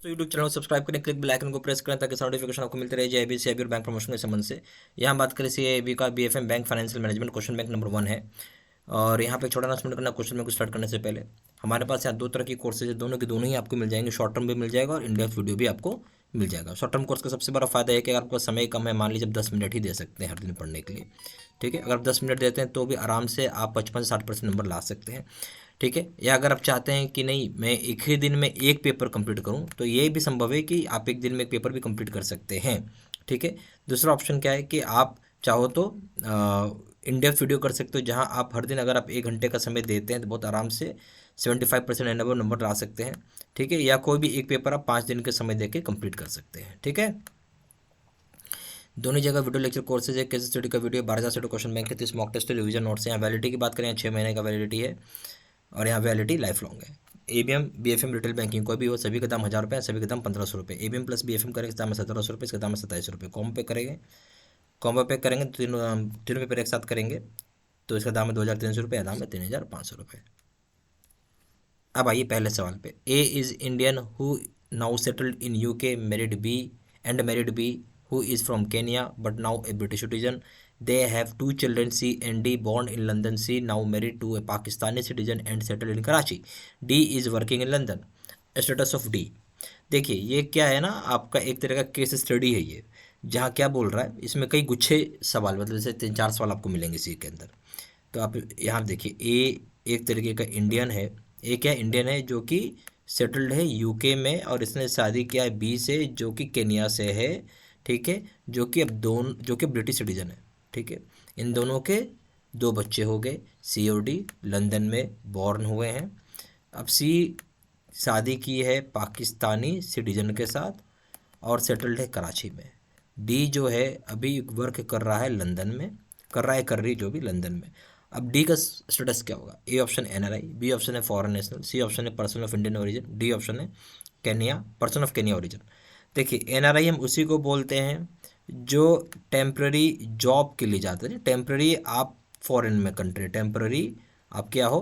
तो YouTube channel को subscribe करें, क्लिक बेल आइकन को प्रेस करें ताकि नोटिफिकेशन आपको मिलते रहे जेआईबी सीआईबी और बैंक प्रमोशन के संबंध से। यहाँ बात करें सीआईबी का BFM bank financial management question bank number 1 है। और यहाँ पे छोटा अनाउंसमेंट करना क्वेश्चन बैंक को स्टार्ट करने से पहले, हमारे पास यहाँ दो तरह की कोर्सेज है, दोनों के दोनों ही आपको मिल जाएंगे। शॉर्ट टर्म भी मिल जाएगा और इन डेप्थ वीडियो भी आपको मिल जाएगा। शॉर्ट टर्म कोर्स का सबसे बड़ा फायदा है कि अगर आपका समय कम है, मान लीजिए 10 मिनट ही दे सकते हैं हर दिन पढ़ने के लिए, ठीक है। अगर आप 10 मिनट देते हैं तो भी आराम से आप 55 से 60% नंबर ला सकते हैं, ठीक है। या अगर आप चाहते हैं कि नहीं मैं एक ही दिन में एक पेपर कंप्लीट करूं, तो ये भी संभव है कि आप एक दिन में एक पेपर भी कंप्लीट कर सकते हैं, ठीक है। दूसरा ऑप्शन क्या है कि आप चाहो तो इन डेप्थ वीडियो कर सकते हो, जहां आप हर दिन अगर आप 1 घंटे का समय देते हैं तो बहुत आराम से 75% नंबर ला सकते हैं, ठीक है। या कोई भी एक पेपर आप 5 दिन के समय दे के कंप्लीट कर सकते हैं, ठीक है। दोनों जगह वीडियो लेक्चर कोर्सेज है, केस स्टडी का वीडियो 12,000 से क्वेश्चन बैंक है, 30 मॉक टेस्ट रिवीजन नोट्स है। यहाँ वैलिडिटी की बात करें 6 महीने का वैलिडिटी है और यहाँ वैलिडिटी लाइफ लॉन्ग है। एबीएम बीएफएम रिटेल बैंकिंग कोई भी हो, सभी का दाम 1000 रुपये है, सभी का दाम 1500 रुपये। एबीएम प्लस बीएफएम करेंगे इसका दाम है 1700 रुपये, इसका दाम है 27 रुपये। कॉम्बो पे करेंगे तो तीनों पेपर एक साथ करेंगे तो इसका दाम है 2300 रुपये, दाम है 3500 रुपये। अब आइए पहले सवाल पे। A is Indian who now settled in UK, married B who is from Kenya but now a British citizen. They have 2 children, C and D, born in London. C now married to a Pakistani citizen and settled in Karachi. D is working in London. Status of D। देखिए ये क्या है ना, आपका एक तरह का case study है ये, जहाँ क्या बोल रहा है, इसमें कई गुच्छे सवाल, मतलब जैसे 3-4 सवाल आपको मिलेंगे इसी के अंदर। तो आप यहाँ देखिए, ए एक तरीके का इंडियन है, ए क्या इंडियन है जो कि सेटल्ड है यूके में और इसने शादी किया है बी से जो कि केनिया से है, ठीक है, जो कि ब्रिटिश सिटीजन है, ठीक है। इन दोनों के 2 बच्चे हो गए, सी और डी लंदन में बॉर्न हुए हैं। अब सी शादी की है पाकिस्तानी सिटीजन के साथ और सेटल्ड है कराची में। डी जो है अभी वर्क कर रहा है लंदन में, कर रही जो भी लंदन में। अब डी का स्टेटस क्या होगा? A option NRI, B option है फॉरेन नेशनल, सी ऑप्शन है person of Indian origin, D option है Kenya, person of Kenya origin. देखिए एनआरआई हम उसी को बोलते हैं जो टेम्प्ररी जॉब के लिए जाते हैं। टेम्प्ररी आप फॉरेन में कंट्री, टेम्प्ररी आप क्या हो,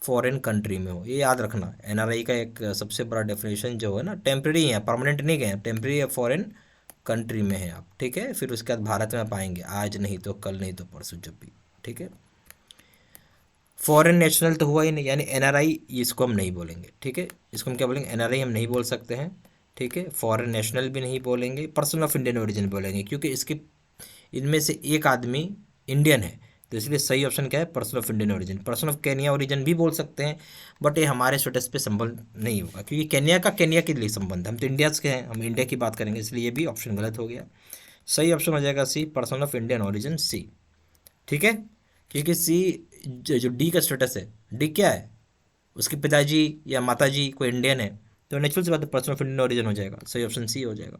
फॉरेन कंट्री में हो, ये याद रखना। एनआरआई का एक सबसे बड़ा डेफिनेशन जो है ना, टेम्प्ररी है, परमानेंट नहीं गए, टेम्प्ररी या फॉरेन कंट्री में है आप, ठीक है। फिर उसके बाद भारत में पाएंगे, आज नहीं तो कल, नहीं तो परसों, जब भी, ठीक है। फॉरेन नेशनल तो हुआ ही नहीं, यानी एनआरआई इसको हम नहीं बोलेंगे, ठीक है। इसको हम क्या बोलेंगे? एनआरआई हम नहीं बोल सकते हैं, ठीक है। फॉरेन नेशनल भी नहीं बोलेंगे, पर्सन ऑफ इंडियन ओरिजिन बोलेंगे, क्योंकि इसके इनमें से एक आदमी इंडियन है, तो इसलिए सही ऑप्शन क्या है? Person of Indian origin. Person of Kenya origin भी बोल सकते हैं, बट ये हमारे स्टेटस पे संबंध नहीं होगा, क्योंकि केनिया के लिए संबंध है, हम तो इंडिया के हैं, हम इंडिया की बात करेंगे, इसलिए ये भी ऑप्शन गलत हो गया। सही ऑप्शन हो जाएगा सी, पर्सन ऑफ इंडियन ओरिजिन, सी, ठीक है। क्योंकि सी जो डी का स्टेटस है, डी क्या है, उसके पिताजी या माताजी कोई इंडियन है, तो नेचुरल सी बात है पर्सन ऑफ इंडियन ओरिजिन हो जाएगा, सही ऑप्शन सी हो जाएगा।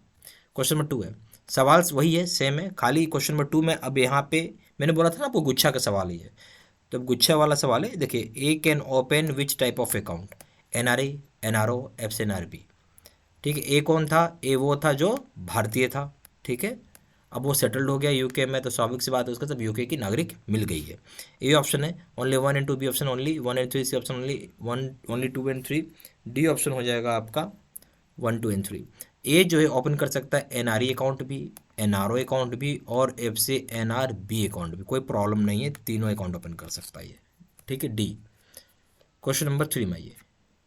क्वेश्चन नंबर 2 है, सवाल वही है, सेम है, खाली क्वेश्चन नंबर 2 में अब यहाँ पे मैंने बोला था ना आपको गुच्छा का सवाल ही है, तो अब गुच्छा वाला सवाल है। देखिए, A can open which type of account? NRI, NRO, FSNRB, ठीक है। ए कौन था? ए वो था जो भारतीय था, ठीक है। अब वो सेटल्ड हो गया यूके में, तो स्वाभाविक सी बात है उसका सब यूके की नागरिक मिल गई है। ए ऑप्शन है only 1 and 2, B option only 1 and 3, C option only 2 and 3, D option हो जाएगा आपका 1, 2 एंड 3। ए जो है ओपन कर सकता है एनआरई अकाउंट भी, एनआरओ अकाउंट भी और एफएसएनआरबी अकाउंट भी, कोई प्रॉब्लम नहीं है, तीनों अकाउंट ओपन कर सकता है ये, ठीक है। डी क्वेश्चन नंबर 3 में ये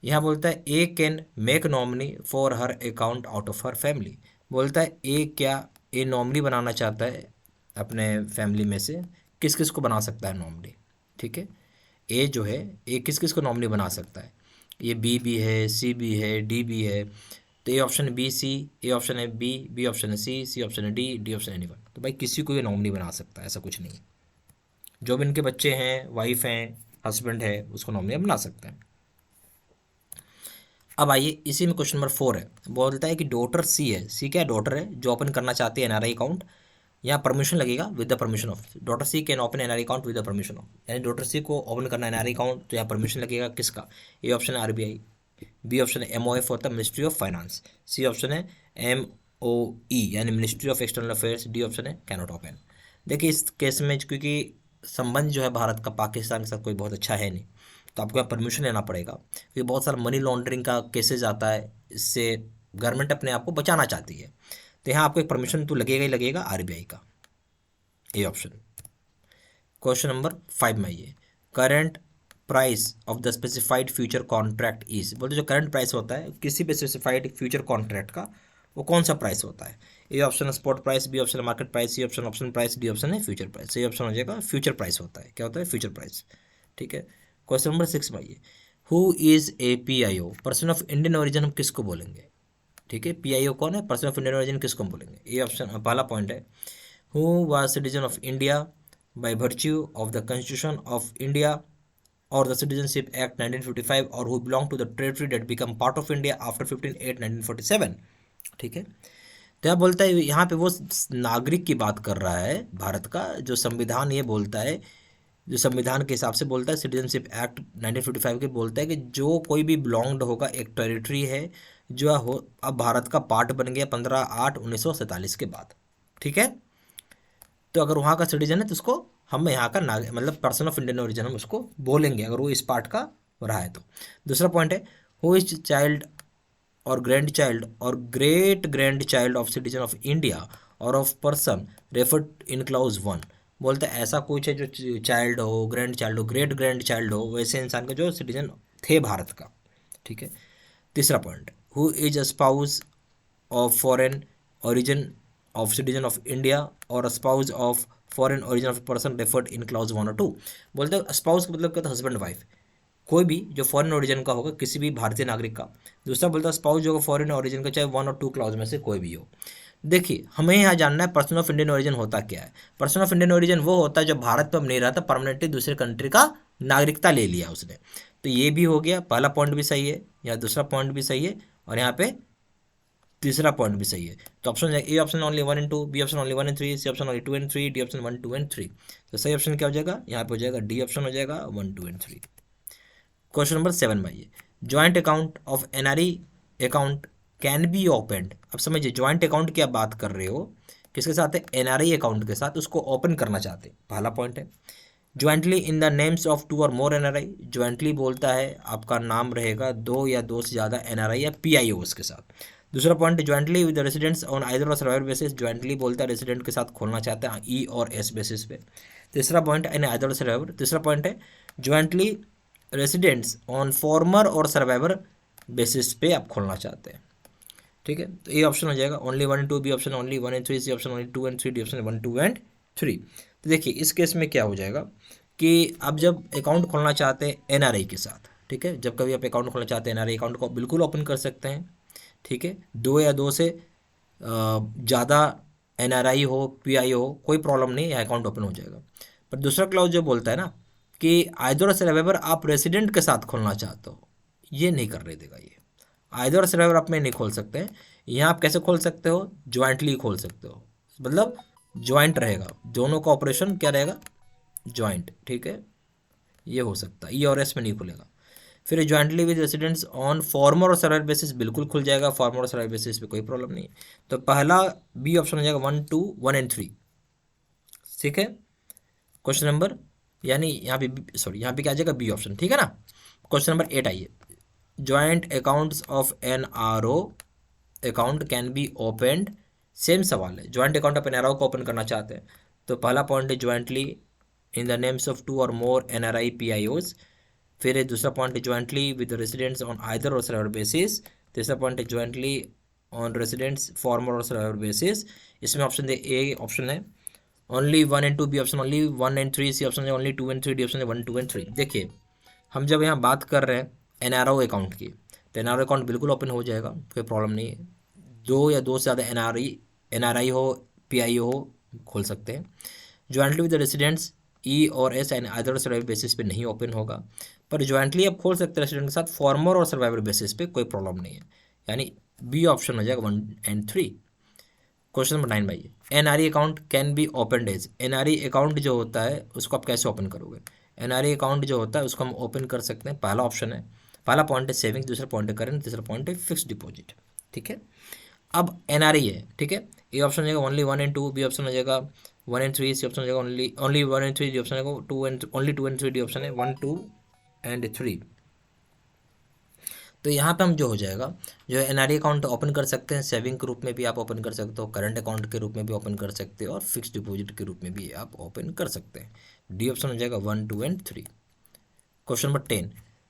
यहाँ बोलता है A can make nominee for her account out of her family. बोलता है ए क्या, ए नॉमिनी बनाना चाहता है अपने फैमिली में से, किस किस को बना सकता है नॉमिनी, ठीक है। ए जो है, ए किस किस को नॉमिनी बना सकता है? ये बी भी है, सी भी है, डी भी है, तो A option B C, A option है बी, बी ऑप्शन है सी ऑप्शन है डी, डी ऑप्शन है एनीवन। तो भाई किसी को ये नॉमिनी बना सकता है, ऐसा कुछ नहीं है। जो भी इनके बच्चे हैं, वाइफ हैं, हस्बैंड है, उसको नॉमिनी बना सकते हैं। अब आइए इसी में क्वेश्चन नंबर 4 है, बोलता है कि डॉटर सी है, सी क्या डॉटर है जो ओपन करना चाहती है एनआरआई अकाउंट, यहाँ परमिशन लगेगा with the permission of, daughter she can open NRI account with the permission of, यानी डॉटर सी को ओपन करना एनआरआई अकाउंट, तो यहाँ परमिशन लगेगा किसका? ए ऑप्शन है आरबीआई, बी ऑप्शन है एमओएफ होता है ministry of finance, C option है एमओई यानी ministry of external affairs, D option है कैनॉट ओपन। देखिए इस केस में क्योंकि संबंध जो है भारत का पाकिस्तान के साथ कोई बहुत अच्छा है नहीं, तो आपको यहाँ परमिशन लेना पड़ेगा, क्योंकि बहुत सारा मनी लॉन्ड्रिंग का केसेज आता है, इससे गवर्नमेंट अपने आप को बचाना चाहती है, तो यहाँ आपको एक परमिशन तो लगेगा ही लगेगा आरबीआई का, ए ऑप्शन। क्वेश्चन नंबर 5 में ये current price of the specified future contract is, बोलते जो करंट प्राइस होता है किसी भी स्पेसिफाइड फ्यूचर कॉन्ट्रैक्ट का, वो कौन सा प्राइस होता है? A option spot price, B option market price, C option option price, D option है फ्यूचर प्राइस। सही ऑप्शन हो जाएगा फ्यूचर प्राइस होता है। क्या होता है? Future price. ठीक है। क्वेश्चन नंबर 6 में आइए, who is A P I O, person of Indian origin हम किसको बोलेंगे? ठीक है, पी आई ओ कौन है? पर्सन ऑफ इंडियन ओरिजिन किसको हम बोलेंगे? ए ऑप्शन पहला पॉइंट है, who was citizen of India by virtue of the Constitution of India or the Citizenship Act 1955 or who belong to the territory that become part of India after 15/8/1947। ठीक है, तो यह बोलता है, यहाँ पे वो नागरिक की बात कर रहा है भारत का, जो संविधान ये बोलता है, जो संविधान के हिसाब से बोलता है, सिटीजनशिप एक्ट 1955 के बोलता है कि जो कोई भी बिलोंग्ड होगा, एक टेरिटरी है जो हो अब भारत का पार्ट बन गया 15/8/1947 के बाद। ठीक है, तो अगर वहाँ का सिटीजन है तो उसको हम यहाँ का मतलब पर्सन ऑफ इंडियन ओरिजिन हम उसको बोलेंगे, अगर वो इस पार्ट का रहा है तो। दूसरा पॉइंट है, who is child or grandchild or great grandchild of citizen of India or of person referred in clause 1। बोलते हैं ऐसा कुछ है जो चाइल्ड हो, ग्रैंड चाइल्ड हो, ग्रेट ग्रैंड चाइल्ड हो, वैसे इंसान का जो सिटीजन थे भारत का। ठीक है। तीसरा point, who is a spouse of foreign origin of citizen of India or a spouse of foreign origin of a person referred in clause 1 or 2। बोलते हैं स्पाउस का मतलब कहता है हस्बैंड वाइफ, कोई भी जो फॉरेन ओरिजिन का होगा किसी भी भारतीय नागरिक का। दूसरा बोलता है स्पाउस जो फॉरेन ओरिजिन का, चाहे 1 और 2 क्लाउज में से कोई भी हो। देखिए, हमें यहाँ जानना है पर्सन ऑफ इंडियन ओरिजिन होता क्या है। पर्सन ऑफ इंडियन ओरिजिन वो होता है जो भारत पर नहीं रहता, परमानेंटली दूसरे कंट्री का नागरिकता ले लिया उसने। तो ये भी हो गया, पहला पॉइंट भी सही है, या दूसरा पॉइंट भी सही है, और यहाँ पे तीसरा पॉइंट भी सही है। तो option A option only 1 and 2, B option only 1 and 3, C option only 2 and 3, D option 1, 2 and 3। तो सही ऑप्शन क्या हो जाएगा? यहाँ पे हो जाएगा डी ऑप्शन हो जाएगा 1, 2 and 3। क्वेश्चन नंबर 7 में आइए, joint account of NRE account can be opened. अब समझिए, ज्वाइंट अकाउंट की आप बात कर रहे हो, किसके साथ है? एनआरई अकाउंट के साथ, उसको ओपन करना चाहते हैं। पहला पॉइंट है, jointly in the names of 2 or more NRI. Jointly बोलता है आपका नाम रहेगा 2 या 2 से ज़्यादा एनआरआई या पीआईओस के साथ। दूसरा point, jointly with residents on either or survivor basis. Jointly बोलता है रेसिडेंट के साथ खोलना चाहते हैं ई और एस बेसिस पे। तीसरा पॉइंट है आइदर और सर्वाइवर। तीसरा पॉइंट है ज्वाइंटली रेसिडेंट्स ऑन फॉर्मर और सर्वाइवर बेसिस पे आप खोलना चाहते हैं। ठीक है, तो ए ऑप्शन हो जाएगा only 1 and 2, B option only 1 and 3, C option only 2 and 3, D option 1, 2 and 3। तो देखिए, इस केस में क्या हो जाएगा कि आप जब अकाउंट खोलना चाहते हैं एनआरआई के साथ, ठीक है, जब कभी आप अकाउंट खोलना चाहते हैं एनआरआई अकाउंट को बिल्कुल ओपन कर सकते हैं। ठीक है, 2 या 2 से ज़्यादा एनआरआई हो, पीआई हो, कोई प्रॉब्लम नहीं, यह अकाउंट ओपन हो जाएगा। पर दूसरा क्लाउज जो बोलता है ना कि आइदर सर्वाइवर आप रेसिडेंट के साथ खोलना चाहते हो, ये नहीं कर रहे देगा। ये आइदर सर्वाइवर आप में नहीं खोल सकते हैं। यहाँ आप कैसे खोल सकते हो? ज्वाइंटली खोल सकते हो, मतलब ज्वाइंट रहेगा, दोनों का ऑपरेशन क्या रहेगा? ज्वाइंट। ठीक है, ये हो सकता है, ई और एस में नहीं खुलेगा। फिर jointly with residents on farmer और सर्वाइवर बेसिस बिल्कुल खुल जाएगा, फॉर्मर और सर्वाइवर बेसिस पे कोई प्रॉब्लम नहीं है। तो पहला बी ऑप्शन हो जाएगा 1, 2, 1 and 3। ठीक है, क्वेश्चन नंबर, यानी यहाँ पे सॉरी यहाँ पे क्या आ जाएगा? B option. ठीक है ना। क्वेश्चन नंबर 8 आइए, joint accounts of N R O account can be opened. Same सवाल है, ज्वाइंट अकाउंट आप एन आर ओ को ओपन करना चाहते हैं, तो पहला पॉइंट है jointly in the names of 2 or more N R I P I Os. फिर दूसरा पॉइंट है jointly with residents on either or survivor basis. तीसरा पॉइंट है ज्वाइंटली ऑन रेसिडेंट्स फॉर्मर और सर्वाइवर बेसिस। इसमें ऑप्शन दे A option है only 1 and 2, B option only 1 and 3, C option है ओनली 2 and 3, डी ऑप्शन है 1, 2 and 3। देखिए, हम जब यहाँ बात कर रहे हैं एनआरओ अकाउंट की, तो एनआरओ अकाउंट बिल्कुल ओपन हो जाएगा, कोई प्रॉब्लम नहीं है। 2 या 2 से ज़्यादा एनआरआई हो, पीआईओ हो, खोल सकते हैं। ज्वाइंटली विद रेसिडेंट्स ई और S and either survivor basis पे नहीं ओपन होगा, पर ज्वाइंटली आप खोल सकते हैं रेसिडेंट के साथ फॉर्मर और सर्वाइवर बेसिस पे, कोई प्रॉब्लम नहीं है, यानी बी ऑप्शन हो जाएगा 1 and 3। क्वेश्चन नंबर 9 भाई, NRE account can be open as. NRE account जो होता है उसको आप कैसे ओपन करोगे? एनआरई अकाउंट जो होता है उसको हम ओपन कर सकते हैं, पहला ऑप्शन है, पहला पॉइंट है सेविंग, दूसरा पॉइंट है करंट, तीसरा पॉइंट है फिक्स डिपॉजिट। ठीक है, अब एनआरई है, ठीक है, ए ऑप्शन हो जाएगा ओनली 1 and 2, बी ऑप्शन हो जाएगा 1 and 3, सी ऑप्शन हो जाएगा ओनली 1 and 3, डी ऑप्शन है ओनली 2 and 3, डी ऑप्शन है 1, 2 and 3। तो यहाँ पे हम जो हो जाएगा, जो है एनआरई अकाउंट ओपन कर सकते हैं, सेविंग के रूप में भी आप ओपन कर सकते हो, करंट अकाउंट के रूप में भी ओपन कर सकते हो, और फिक्स डिपॉजिट के रूप में भी आप ओपन कर सकते हैं। डी ऑप्शन हो जाएगा 1, 2 and 3। Question number 10,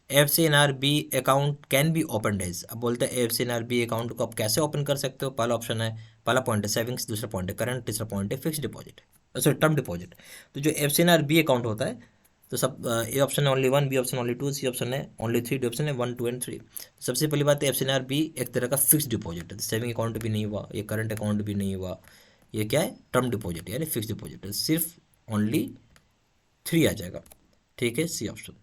FCNRB account can be open as. अब बोलते हैं FCNRB अकाउंट को आप कैसे ओपन कर सकते हो। पहला ऑप्शन है, पहला पॉइंट है सेविंग्स, दूसरा पॉइंट है करंट, तीसरा पॉइंट है fix deposit, sorry term deposit. तो जो FCNRB अकाउंट होता है, तो सब ए ऑप्शन है only 1, B option only 2, C option है ओनली 3, डी ऑप्शन है 1, 2 एंड 3। सबसे पहली बात है FCNRB एक तरह का फिक्स डिपॉजिट है, सेविंग अकाउंट भी नहीं हुआ, ये करंट अकाउंट भी नहीं हुआ, ये क्या है, टर्म डिपॉजिट यानी फिक्स डिपॉजिट है, सिर्फ ओनली 3 आ जाएगा। ठीक है, सी ऑप्शन।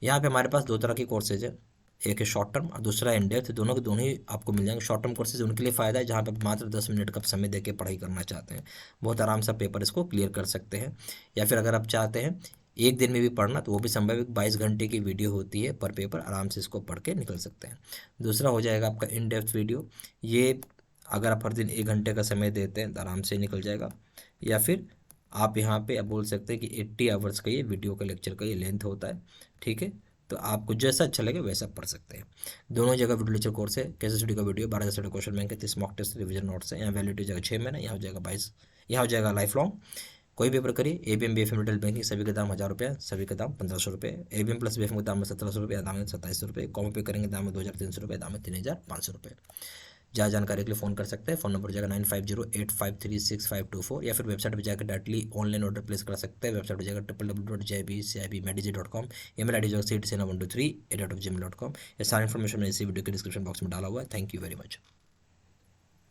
यहाँ पे हमारे पास दो तरह के कोर्सेज है, एक है शॉर्ट टर्म और दूसरा इन डेप्थ। दोनों के दोनों ही आपको मिल जाएंगे। शॉर्ट टर्म कोर्सेज उनके लिए फ़ायदा है जहाँ पे मात्र 10 मिनट का समय देके पढ़ाई करना चाहते हैं, बहुत आराम से पेपर इसको क्लियर कर सकते हैं। या फिर अगर आप चाहते हैं एक दिन में भी पढ़ना, तो वो भी संभव है। 22 घंटे की वीडियो होती है पर पेपर, आराम से इसको पढ़ के निकल सकते हैं। दूसरा हो जाएगा आपका इन डेप्थ वीडियो, ये अगर आप हर दिन 1 घंटे का समय देते हैं तो आराम से निकल जाएगा। या फिर आप यहाँ पे आप बोल सकते हैं कि 80 आवर्स का ये वीडियो का लेक्चर का ये लेंथ होता है। ठीक है, तो आपको जैसा अच्छा लगे वैसा पढ़ सकते हैं। दोनों जगह वीडियो लेक्चर कोर्स है, कैसे स्टडी का वीडियो, 12 से क्वेश्चन बैंक है, 30 मॉक टेस्ट रिवीजन नोट्स है। यहाँ वैलिडिटी हो जाएगा 6 महीने, यहाँ हो जाएगा 22, यहाँ हो जाएगा लाइफ लॉन्ग। कोई पेपर करिए, ABM BFM रिटेल बैंकिंग सभी का दाम 1000 रुपये, सभी का दाम 1500 रुपये। ABM प्लस BFM का दाम है 1700 रुपये, दाम है 2700 रुपये। कॉमो पे करेंगे दाम है 2300 रुपये, दाम है 3500 रुपये। ज़्यादा जानकारी के लिए फ़ोन कर सकते हैं। फ़ोन नंबर जाएगा 9508536524, या फिर वेबसाइट पर जाकर डायरेक्टली ऑनलाइन ऑर्डर प्लेस कर सकते हैं। वेबसाइट पर जाकर www.jibcibmedj.com, email ID जो 123@gmail.com। ये सारी इन्फॉर्मेशन मैंने इसी वीडियो के डिस्क्रिप्शन बॉक्स में डाला हुआ है। Thank you very much.